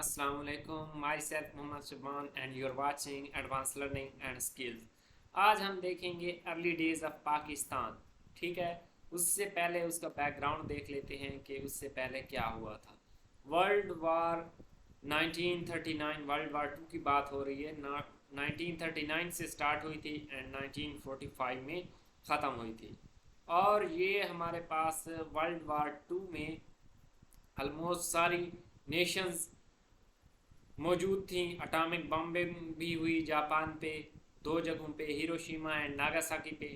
Assalamu alaikum, myself Mohammad Shubman and you're watching Advanced Learning and Skills। आज हम देखेंगे early days of Pakistan. ठीक है, उससे पहले उसका बैकग्राउंड देख लेते हैं कि उससे पहले क्या हुआ था। World war 1939, world war two की बात हो रही है ना। 1939 से स्टार्ट हुई थी एंड 1945 में ख़त्म हुई थी। और ये हमारे पास वर्ल्ड वार टू में ऑलमोस्ट सारी नेशंस मौजूद थी। अटामिक बम्बिंग भी हुई जापान पे, दो जगहों पे, हिरोशिमा एंड नागासाकी पे।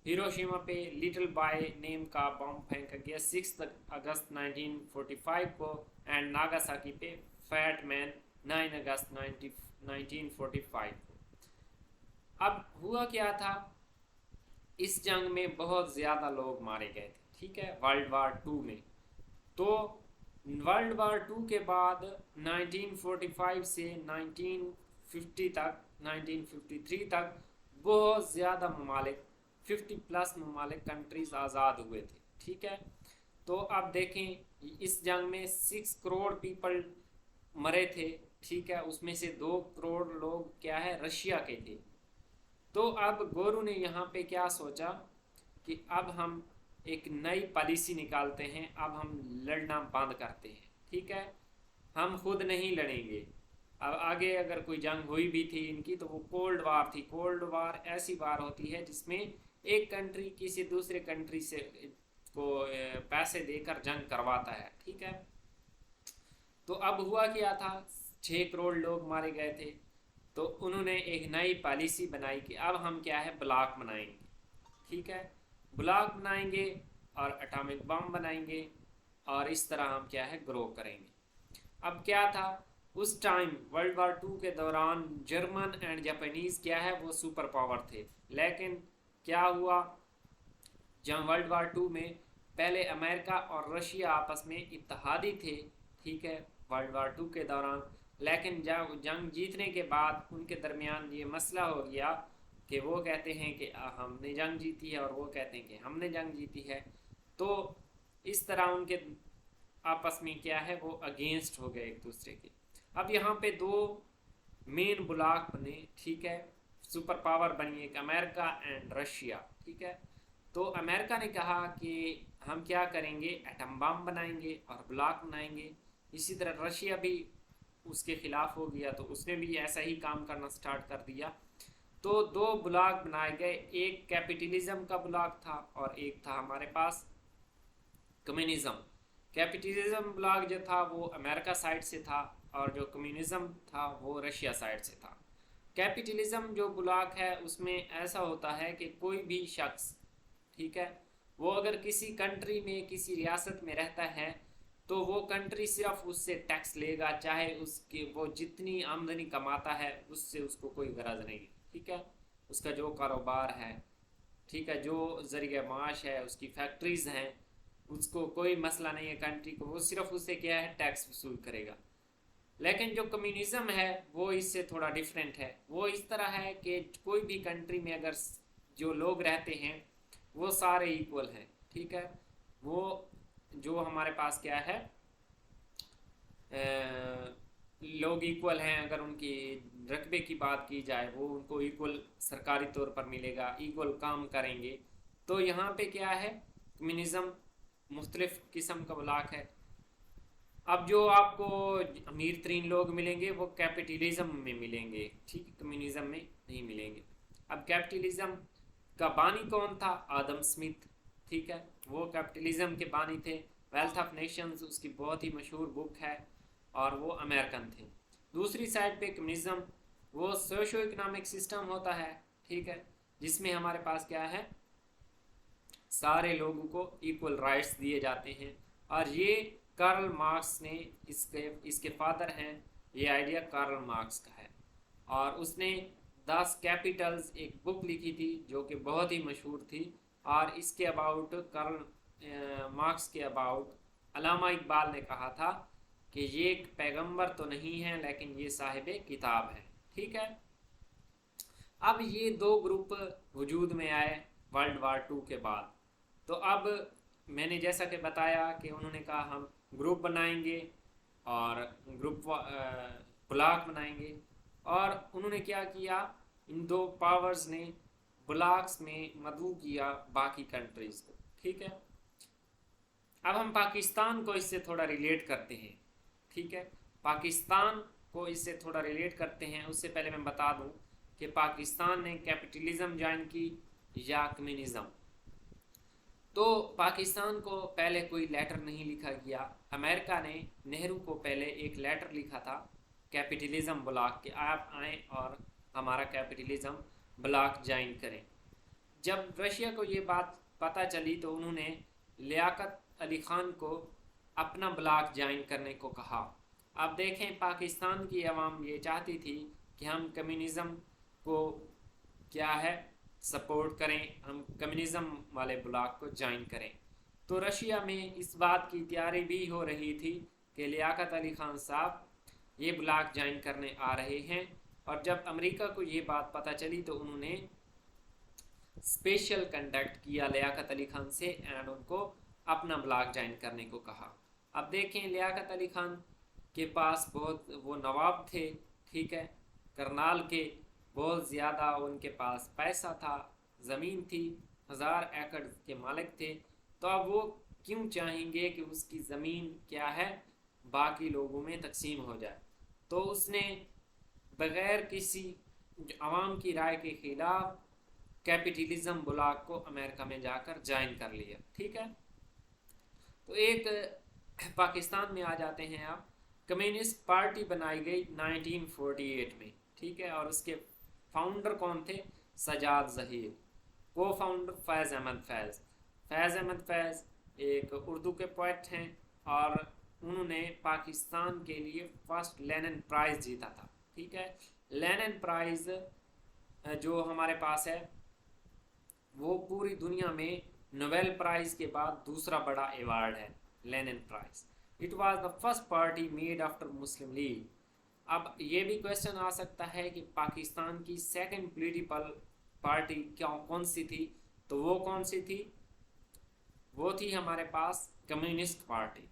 हिरोशिमा पे लिटिल बॉय नेम का बम फेंका गया 6 अगस्त 1945 को एंड नागासाकी पे फैट मैन 9 अगस्त 1945 को। अब हुआ क्या था, इस जंग में बहुत ज़्यादा लोग मारे गए थे। ठीक है, वर्ल्ड वार टू में। तो वर्ल्ड वार टू के बाद 1945 से 1950 तक, 1953 तक बहुत ज़्यादा ममालिक, 50 प्लस ममालिक कंट्रीज़ आज़ाद हुए थे। ठीक है, तो अब देखें इस जंग में 6 करोड़ पीपल मरे थे। ठीक है, उसमें से 2 करोड़ लोग क्या है, रशिया के थे। तो अब गोरू ने यहाँ पे क्या सोचा कि अब हम एक नई पॉलिसी निकालते हैं, अब हम लड़ना बंद करते हैं। ठीक है, हम खुद नहीं लड़ेंगे। अब आगे अगर कोई जंग हुई भी थी इनकी तो वो कोल्ड वार थी। कोल्ड वार ऐसी वार होती है जिसमें एक कंट्री किसी दूसरे कंट्री से को पैसे देकर जंग करवाता है। ठीक है, तो अब हुआ क्या था, 6 करोड़ लोग मारे गए थे। तो उन्होंने एक नई पॉलिसी बनाई कि अब हम क्या है, ब्लॉक बनाएंगे। ठीक है, ब्लॉक बनाएंगे और एटॉमिक बम बनाएंगे और इस तरह हम क्या है, ग्रो करेंगे। अब क्या था, उस टाइम वर्ल्ड वार टू के दौरान जर्मन एंड जापानीज़ क्या है, वो सुपर पावर थे। लेकिन क्या हुआ, जब वर्ल्ड वार टू में पहले अमेरिका और रशिया आपस में इत्तेहादी थे। ठीक है, वर्ल्ड वार टू के दौरान। लेकिन जब जंग जीतने के बाद उनके दरमियान ये मसला हो गया कि वो कहते हैं कि हमने जंग जीती है और वो कहते हैं कि हमने जंग जीती है। तो इस तरह उनके आपस में क्या है, वो अगेंस्ट हो गए एक दूसरे के। अब यहाँ पे दो मेन ब्लॉक बने। ठीक है, सुपर पावर बनी एक अमेरिका एंड रशिया। ठीक है, तो अमेरिका ने कहा कि हम क्या करेंगे, एटम बम बनाएंगे और ब्लॉक बनाएंगे। इसी तरह रशिया भी उसके खिलाफ हो गया, तो उसने भी ऐसा ही काम करना स्टार्ट कर दिया। तो दो ब्लॉक बनाए गए, एक कैपिटलिज्म का ब्लॉक था और एक था हमारे पास कम्युनिज्म। कैपिटलिज्म ब्लॉक जो था वो अमेरिका साइड से था और जो कम्युनिज्म था वो रशिया साइड से था। कैपिटलिज्म जो ब्लॉक है उसमें ऐसा होता है कि कोई भी शख्स, ठीक है, वो अगर किसी कंट्री में, किसी रियासत में रहता है तो वो कंट्री सिर्फ उससे टैक्स लेगा, चाहे उसकी वो जितनी आमदनी कमाता है उससे उसको कोई गरज नहीं है। ठीक है, उसका जो कारोबार है, ठीक है, जो जरिया माश है, उसकी फैक्ट्रीज हैं, उसको कोई मसला नहीं है कंट्री को, वो सिर्फ उससे क्या है, टैक्स वसूल करेगा। लेकिन जो कम्युनिज्म है वो इससे थोड़ा डिफरेंट है। वो इस तरह है कि कोई भी कंट्री में अगर जो लोग रहते हैं वो सारे इक्वल हैं। ठीक है, वो जो हमारे पास क्या है, लोग इक्वल हैं। अगर उनकी रकबे की बात की जाए, वो उनको इक्वल सरकारी तौर पर मिलेगा, इक्वल काम करेंगे। तो यहाँ पे क्या है, कम्युनिज़्म मुख्तलिफ किस्म का ब्लॉक है। अब जो आपको अमीर तरीन लोग मिलेंगे वो कैपिटलिज्म में मिलेंगे। ठीक है, कम्युनिज्म में नहीं मिलेंगे। अब कैपिटलिज्म का बानी कौन था, आदम स्मिथ। ठीक है, वो कैपिटलिज्म के बानी थे। वेल्थ ऑफ नेशंस उसकी बहुत ही मशहूर बुक है और वो अमेरिकन थे। दूसरी साइड पे कम्युनिज्म वो सोशो इकोनॉमिक सिस्टम होता है। ठीक है, जिसमें हमारे पास क्या है, सारे लोगों को इक्वल राइट्स दिए जाते हैं। और ये कार्ल मार्क्स ने, इसके फादर हैं, ये आइडिया कार्ल मार्क्स का है। और उसने 10 कैपिटल्स एक बुक लिखी थी जो कि बहुत ही मशहूर थी। और इसके अबाउट कार्ल मार्क्स के अबाउट अल्लामा इकबाल ने कहा था कि ये एक पैगंबर तो नहीं है लेकिन ये साहिब किताब है। ठीक है, अब ये दो ग्रुप वजूद में आए वर्ल्ड वार टू के बाद। तो अब मैंने जैसा कि बताया कि उन्होंने कहा हम ग्रुप बनाएंगे और ग्रुप ब्लॉक बनाएंगे। और उन्होंने क्या किया, इन दो पावर्स ने ब्लॉक्स में मदऊ किया बाकी कंट्रीज को। ठीक है, अब हम पाकिस्तान को इससे थोड़ा रिलेट करते हैं। ठीक है, पाकिस्तान को इससे थोड़ा रिलेट करते हैं। उससे पहले मैं बता दूं कि पाकिस्तान ने कैपिटलिज्म ज्वाइन की या कम्युनिज्म। तो पाकिस्तान को पहले कोई लेटर नहीं लिखा गया। अमेरिका ने नेहरू को पहले एक लेटर लिखा था कैपिटलिज्म ब्लॉक के, आप आएँ और हमारा कैपिटलिज्म ब्लॉक ज्वाइन करें। जब रशिया को ये बात पता चली तो उन्होंने लियाकत अली खान को अपना ब्लॉक ज्वाइन करने को कहा। अब देखें, पाकिस्तान की आवाम ये चाहती थी कि हम कम्युनिज़्म को क्या है सपोर्ट करें, हम कम्युनिज़्म वाले ब्लॉक को ज्वाइन करें। तो रशिया में इस बात की तैयारी भी हो रही थी कि लियाकत अली खान साहब ये ब्लॉक ज्वाइन करने आ रहे हैं। और जब अमेरिका को ये बात पता चली तो उन्होंने स्पेशल कंटेक्ट किया लियाकत अली खान से एंड उनको अपना ब्लॉक ज्वाइन करने को कहा। अब देखें, लियाकत अली खान के पास बहुत वो नवाब थे, ठीक है, करनाल के, बहुत ज़्यादा उनके पास पैसा था, ज़मीन थी, 1000 एकड़ के मालिक थे। तो अब वो क्यों चाहेंगे कि उसकी ज़मीन क्या है बाकी लोगों में तकसीम हो जाए। तो उसने बग़ैर किसी आवाम की राय के ख़िलाफ़ कैपिटलिज्म ब्लॉक को अमेरिका में जाकर ज्वाइन कर लिया। ठीक है, तो एक पाकिस्तान में आ जाते हैं आप। कम्युनिस्ट पार्टी बनाई गई 1948 में। ठीक है, और उसके फाउंडर कौन थे, सजाद ज़हीर। को फाउंडर फैज़ अहमद फैज़। फैज़ अहमद फैज़ एक उर्दू के पोइट हैं और उन्होंने पाकिस्तान के लिए फर्स्ट लेनिन प्राइज़ जीता था। ठीक है, लेनिन प्राइज़ जो हमारे पास है वो पूरी दुनिया में नोबेल प्राइज़ के बाद दूसरा बड़ा अवार्ड है, Lenin prize. It was the first party made after Muslim League. अब ये भी क्वेश्चन आ सकता है कि पाकिस्तान की सेकंड पॉलिटिकल पार्टी क्या कौन सी थी, तो वो कौन सी थी, वो थी हमारे पास कम्युनिस्ट पार्टी।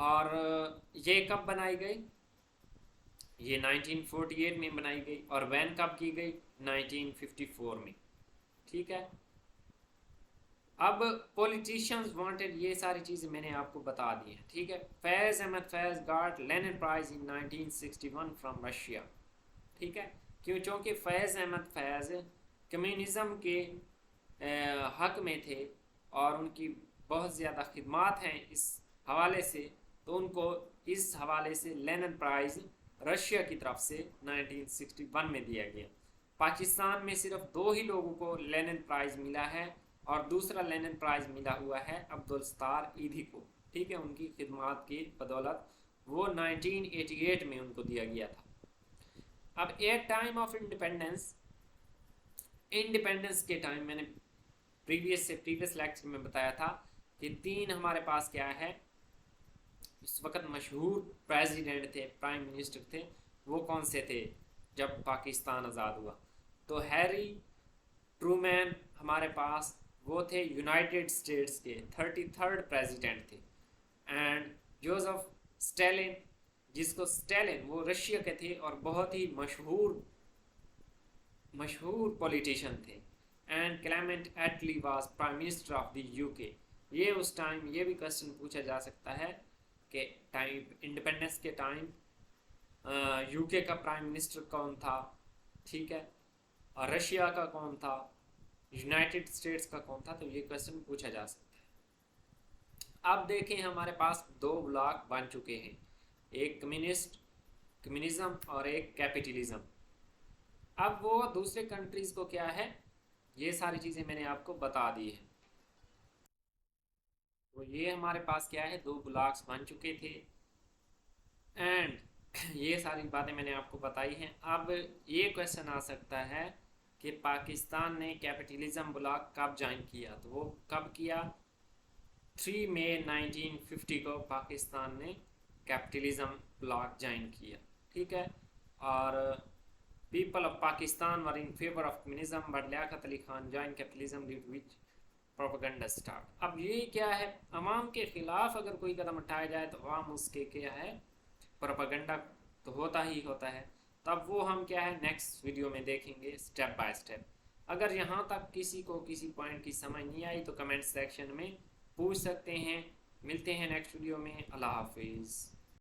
और ये कब बनाई गई, ये 1948 में बनाई गई। और बैन कब की गई, 1954 में। ठीक है, अब पॉलिटिशियंस वांटेड, ये सारी चीज़ें मैंने आपको बता दी हैं। ठीक है, Faiz Ahmed Faiz got Lenin prize in 1961 from Russia. ठीक है, क्योंकि फैज़ अहमद फैज़ कम्युनिज़्म के हक में थे और उनकी बहुत ज़्यादा खिदमात हैं इस हवाले से, तो उनको इस हवाले से लेनिन प्राइज़ रशिया की तरफ से 1961 में दिया गया। पाकिस्तान में सिर्फ 2 ही लोगों को लेनिन प्राइज़ मिला है और दूसरा लेनिन प्राइज़ मिला हुआ है अब्दुल सत्तार ईधी को। ठीक है, उनकी खिदमात की बदौलत वो 1988 में उनको दिया गया था। अब at time of independence, independence के टाइम मैंने प्रीवियस लेक्चर में बताया था कि 3 हमारे पास क्या है इस वक्त मशहूर प्रेसिडेंट थे, प्राइम मिनिस्टर थे। वो कौन से थे जब पाकिस्तान आज़ाद हुआ, तो हैरी ट्रूमैन हमारे पास वो थे यूनाइटेड स्टेट्स के 33rd प्रेसिडेंट थे। एंड जोसेफ स्टालिन, जिसको स्टालिन, वो रशिया के थे और बहुत ही मशहूर पॉलिटिशियन थे। And Clement Attlee was prime minister of the UK. ये उस टाइम ये भी क्वेश्चन पूछा जा सकता है कि टाइम इंडिपेंडेंस के टाइम यूके का प्राइम मिनिस्टर कौन था। ठीक है, और रशिया का कौन था, यूनाइटेड स्टेट्स का कौन था, तो ये क्वेश्चन पूछा जा सकता है। अब देखें, हमारे पास 2 ब्लॉक बन चुके हैं, एक कम्युनिज्म और एक कैपिटलिज्म। अब वो दूसरे कंट्रीज को क्या है, ये सारी चीज़ें मैंने आपको बता दी है। तो ये हमारे पास क्या है, 2 ब्लॉक्स बन चुके थे एंड ये सारी बातें मैंने आपको बताई हैं। अब ये क्वेश्चन आ सकता है कि पाकिस्तान ने कैपिटलिज्म ब्लॉक कब ज्वाइन किया, तो वो कब किया, 3 मई 1950 को पाकिस्तान ने कैपिटलिज्म ब्लॉक ज्वाइन किया। ठीक है, और people of Pakistan were in favour of communism but Liaquat Ali Khan join capitalism due to which propaganda start. अब ये क्या है, अवाम के खिलाफ अगर कोई कदम उठाया जाए तो अवाम उसके क्या है, प्रोपेगेंडा तो होता ही होता है। तब वो हम क्या है नेक्स्ट वीडियो में देखेंगे स्टेप बाय स्टेप। अगर यहाँ तक किसी को किसी पॉइंट की समझ नहीं आई तो कमेंट सेक्शन में पूछ सकते हैं। मिलते हैं नेक्स्ट वीडियो में। अल्लाह हाफिज़।